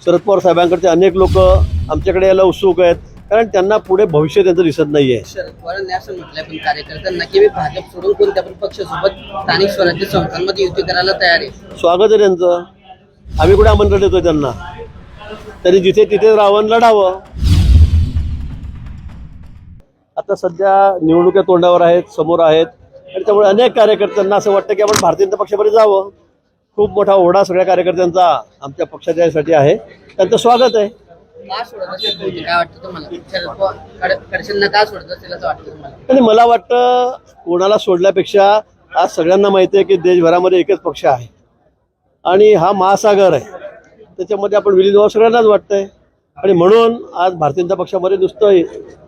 शरद पवार साहेबांकडचे अनेक लोक आमच्याकडे यायला उत्सुक आहेत, कारण त्यांना पुढे भविष्य त्यांचं दिसत नाहीये. शरद पवारांनी असं म्हटलंय पण कार्यकर्त्यांना की मी भाजप सोडून कोणत्या पण पक्षासोबत स्थानिक स्वराज्य संस्थांमध्ये युती करायला तयार आहे. स्वागत आहे त्यांचं. आम्ही कुठे आमंत्रण देतो त्यांना? त्यांनी जिथे तिथे राहावं, लढावं. आता सध्या निवडणुका तोंडावर आहेत, समोर आहेत, आणि त्यामुळे अनेक कार्यकर्त्यांना असं वाटतं की आपण भारतीय जनता पक्षामध्ये जावं. खूप मोठा ओढा सगळ्या कार्यकर्त्यांचा आमच्या पक्षाच्या यासाठी आहे. त्यांचं स्वागत आहे. का सोडत असेल म्हणजे काय वाटतं तुम्हाला? शरद पवार खडसेंना का सोडत असेल असं वाटतं तुम्हाला? आणि मला वाटतं कोणाला सोडल्यापेक्षा आज सगळ्यांना माहिती आहे की देशभरामध्ये एकच पक्ष आहे आणि हा महासागर आहे, त्याच्यामध्ये आपण विलीन व्हावं सगळ्यांनाच वाटतंय. आणि म्हणून आज भारतीय जनता पक्षामध्ये नुसतं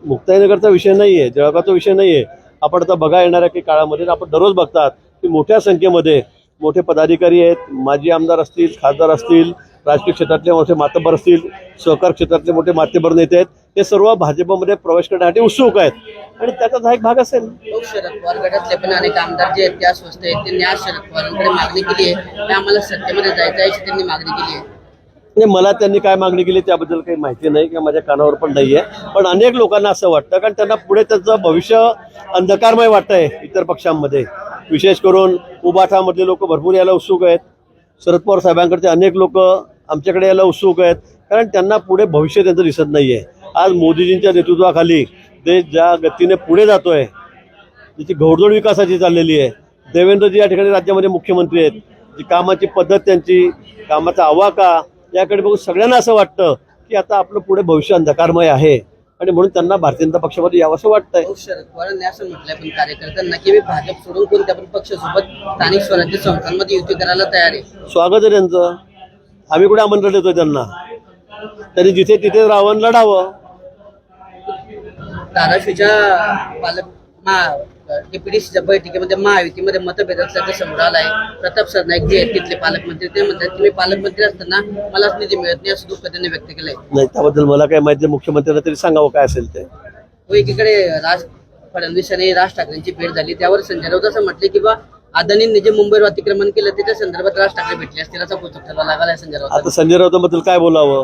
मुक्ताईनगरचा विषय नाही आहे, जळगावचा विषय नाही आहे. आपण आता बघा येणाऱ्या काही काळामध्ये आपण दररोज बघतात की मोठ्या संख्येमध्ये मोठे पदाधिकारी आहेत, माजी आमदार असतील, खासदार असतील, राजकीय क्षेत्रातले मोठे मातब्बर असतील, सहकार क्षेत्रातले मोठे मातब्बर नेते आहेत, हे सर्व भाजपमध्ये प्रवेश करण्यासाठी उत्सुक आहेत आणि त्याचाच हा एक भाग असेल. शरद पवार गटातले पण अनेक आमदार जे आहेत ते अस्वस्थ आहेत. त्यांनी आज शरद पवारांकडे मागणी केली आहे की आम्हाला सत्तेमध्ये जायचं आहे, त्यांनी मागणी केली आहे. आणि मला त्यांनी काय मागणी केली त्याबद्दल काही माहिती नाही किंवा माझ्या कानावर पण नाही आहे, पण अनेक लोकांना असं वाटतं, कारण त्यांना पुढे त्यांचं भविष्य अंधकारमय वाटतंय. इतर पक्षांमध्ये विशेष करून उबाठामधले लोक भरपूर यायला उत्सुक आहेत. शरद पवार साहेबांकडचे अनेक लोक आमच्याकडे यायला उत्सुक आहेत, कारण त्यांना पुढे भविष्य त्यांचं दिसत नाहीये. आज मोदीजींच्या नेतृत्वाखाली देश ज्या गतीने पुढे जातोय, त्याची घोडदौड विकासाची चाललेली आहे. देवेंद्रजी या ठिकाणी राज्यामध्ये मुख्यमंत्री आहेत. जी कामाची पद्धत, त्यांची कामाचा आवाका, याकडे बघून सगळ्यांना असं वाटतं की आता आपलं पुढे भविष्य अंधकारमय आहे आणि म्हणून त्यांना भारतीय जनता पक्षामध्ये यावं असं वाटतंय. शरद पवारांनी असं म्हटलंय पण कार्यकर्त्यांना की मी भाजप सोडून कोणत्या पण पक्षासोबत स्थानिक स्वराज्य संस्थांमध्ये युती करायला तयार आहे. स्वागत आहे त्यांचं. आम्ही कुठे आमंत्रण देतो त्यांना? त्यांनी जिथे तिथे राहावं, लढावं. धाराशिवच्या डीपीडीसीच्या बैठकीमध्ये महायुतीमध्ये मतभेद असल्याचं समोर आलाय. प्रताप सरनाईक जे आहेत तिथले पालकमंत्री, ते म्हणतात की मी पालकमंत्री असताना मलाच निधी मिळत नाही असं दुःख त्यांनी व्यक्त केलंय. नाही, त्याबद्दल मला काय माहिती. मुख्यमंत्र्यांना तरी सांगावं काय असेल ते. एकीकडे फडणवीस आणि राज ठाकरेंची भेट झाली, त्यावर संजय राऊत असं म्हटले की बा अदानींनी जे मुंबईवर अतिक्रमण केलं त्याच्या संदर्भात राज ठाकरे भेटले असतील असा पोचक ठरवा लागला संजय राऊत. आता संजय राऊतांबद्दल काय बोलावं?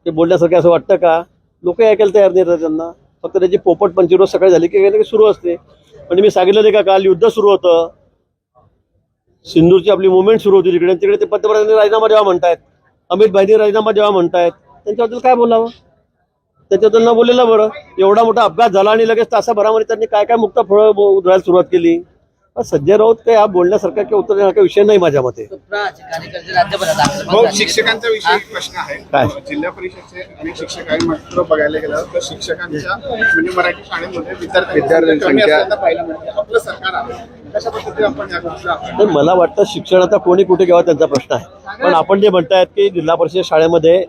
ते बोलण्यासारखं असं वाटतं का? लोक ऐकायला तयार नाही त्यांना. फक्त त्याची पोपट पंचरोज सकाळी झाली की काही सुरू असते. म्हणजे मी सांगितलं नाही का, काल युद्ध सुरू होतं, सिंदूरची आपली मुवमेंट सुरू होती तिकडे. तिकडे ते पंतप्रधानांनी राजीनामा द्यावा म्हणतायत, अमित भाईंनी राजीनामा द्यावा म्हणतायत. त्यांच्याबद्दल काय बोलावं? त्याच्याबद्दल न बोललेलं बरं. एवढा मोठा अपघात झाला आणि लगेच तासाभरामध्ये त्यांनी काय काय मुक्त फळं उधळायला सुरुवात केली. संजय राऊत काय हा बोलण्यासारखा किंवा उत्तर देण्यासारखा विषय नाही माझ्या मते. शिक्षकांचा विषय प्रश्न आहे. जिल्हा परिषदचे अनेक शिक्षक आहे, मात्र बघायला गेलं तर शिक्षकांच्या म्हणजे मराठी शाळेमध्ये विद्यार्थ्यांची संख्या पाहायला मिळते. आपलं सरकार आहे, कशा पद्धतीने आपण या गोष्टीला? मला वाटतं शिक्षण आता कोणी कुठे घ्यावं त्यांचा प्रश्न आहे. पण आपण जे म्हणतायत की जिल्हा परिषद शाळेमध्ये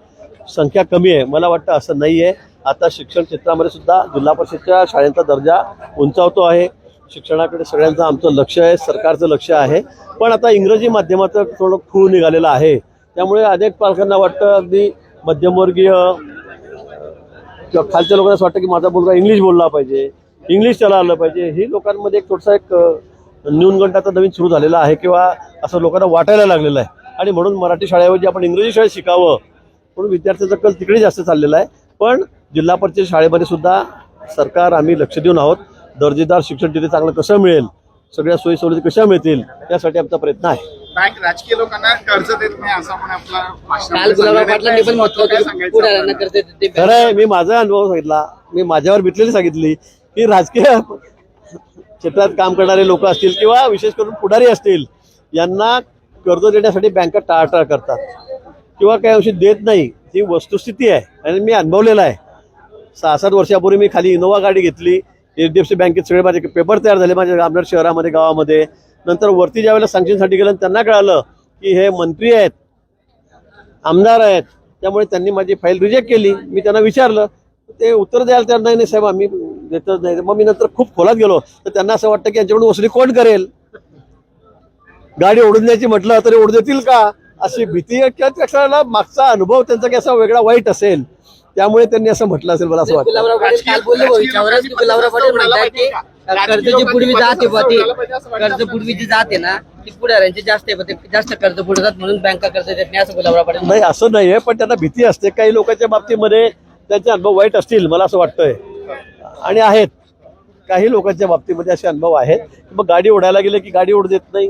संख्या कमी आहे, मला वाटतं असं नाही आहे. आता शिक्षण क्षेत्रामध्ये सुद्धा जिल्हा परिषदच्या शाळेचा दर्जा उंचावतो आहे. शिक्षणाकडे सगळ्यांचं आमचं लक्ष आहे, सरकारचं लक्ष आहे. पण आता इंग्रजी माध्यमाचं थोडं खूळ निघालेलं आहे, त्यामुळे अनेक पालकांना वाटतं, अगदी मध्यमवर्गीय किंवा खालच्या लोकांना असं वाटतं की माझा मुलगा इंग्लिश बोलला पाहिजे, इंग्लिश त्याला आलं पाहिजे. ही लोकांमध्ये एक थोडासा एक न्यूनगंड आता नवीन सुरू झालेला आहे किंवा असं लोकांना वाटायला लागलेलं आहे. आणि म्हणून मराठी शाळेऐवजी आपण इंग्रजी शाळेत शिकावं म्हणून विद्यार्थ्यांचा कल तिकडे जास्त चाललेला आहे. पण जिल्हा परिषद शाळेमध्ये सुद्धा सरकार आम्ही लक्ष देऊन आहोत. दर्जेदार शिक्षण तिथे चांगलं कसं मिळेल, सगळ्या सोयी सवलती कशा मिळतील, यासाठी आमचा प्रयत्न आहे. बँक राजकीय लोकांना कर्ज देत नाही असं आपण खरं आहे. मी माझा अनुभव सांगितला, मी माझ्यावर बितलेली सांगितली की राजकीय क्षेत्रात काम करणारे लोक असतील किंवा विशेष करून पुढारी असतील, यांना कर्ज देण्यासाठी बँका टाळाटाळ करतात किंवा काही अंशी देत नाही. ही वस्तुस्थिती आहे आणि मी अनुभवलेलं आहे. 6-7 वर्षापूर्वी मी खाली इनोवा गाडी घेतली. HDFC बँकेत सगळे माझे पेपर तयार झाले माझ्या आमदार शहरामध्ये, गावामध्ये. नंतर वरती ज्यावेळेला सँक्शनसाठी गेलं त्यांना कळालं की हे मंत्री आहेत, आमदार आहेत, त्यामुळे त्यांनी माझी फाईल रिजेक्ट केली. मी त्यांना विचारलं, ते उत्तर द्यायला तर नाही साहेब आम्ही देतच नाही. मग मी नंतर खूप खोलात गेलो तर त्यांना असं वाटतं की यांच्याकडून वसुली कोण करेल, गाडी ओढून द्यायची म्हटलं तरी ओढ देतील का, अशी भीती किंवा त्याला मागचा अनुभव त्यांचा की असा वेगळा वाईट असेल, त्यामुळे त्यांनी असं म्हटलं असेल. मला असं वाटतं कर्ज जी पुढवी जाते ना की पुढाऱ्यांचे जास्त कर्ज बुडतात म्हणून बँका कर्ज देत नाही असं गुलाबराव पाटील नाही असं नाहीये, पण त्यांना भीती असते. काही लोकांच्या बाबतीमध्ये त्यांचे अनुभव वाईट असतील मला असं वाटतंय, आणि आहेत काही लोकांच्या बाबतीमध्ये असे अनुभव आहेत. मग गाडी ओढायला गेले की गाडी ओढ देत नाही,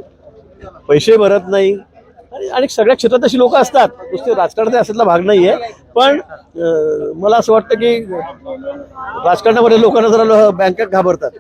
पैसे भरत नाही, आणि सगळ्या क्षेत्रात अशी लोक असतात. नुसते राजकारणात असल्याचा भाग नाहीये. पण मला असं वाटतं की राजकारणामध्ये लोकांना जरा बँका घाबरतात.